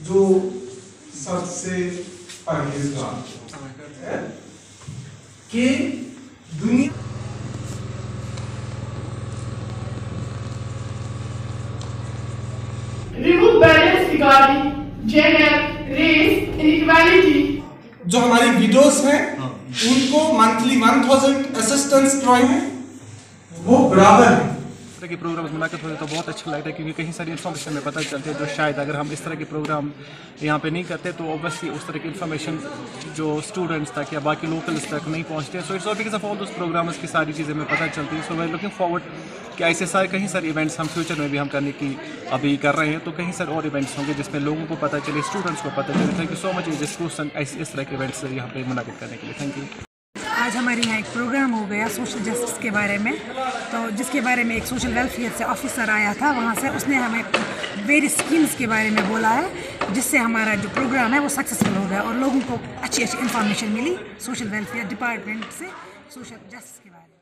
जो सबसे परहेजगार है कि दुनिया remove barriers regarding gender, race, inequality. जो हमारी विडोज हैं उनको मंथली 1000 असिस्टेंस ड्राइंग है वो बराबर है। इस तरह के प्रोग्राम मुनाकिद होते तो बहुत अच्छा लगता है क्योंकि कहीं सारी इन्फॉर्मेशन में पता चलती है जो शायद अगर हम इस तरह के प्रोग्राम यहाँ पे नहीं करते तो ऑब्वियसली उस तरह की इन्फॉर्मेशन जो स्टूडेंट्स तक या बाकी लोकल्स तक नहीं पहुँचते। So it's all because of all those programmes की सारी चीज़ें हमें पता चलती है। So we are looking forward कि ऐसे सारे कहीं सारे इवेंट्स हम फ्यूचर में भी हम करने की अभी कर रहे हैं, तो कहीं सारे और इवेंट्स होंगे जिसमें लोगों को पता चले, स्टूडेंट्स को पता चले। थैंक यू सो मच इस तरह के इवेंट्स यहाँ पे मुनाकिद करने के लिए। Thank you. आज हमारे यहाँ एक प्रोग्राम हो गया सोशल जस्टिस के बारे में, तो जिसके बारे में एक सोशल वेलफेयर से ऑफिसर आया था वहाँ से, उसने हमें वेरी स्कीम्स के बारे में बोला है जिससे हमारा जो प्रोग्राम है वो सक्सेसफुल हो गया और लोगों को अच्छी अच्छी इन्फॉर्मेशन मिली सोशल वेलफेयर डिपार्टमेंट से सोशल जस्टिस के बारे में।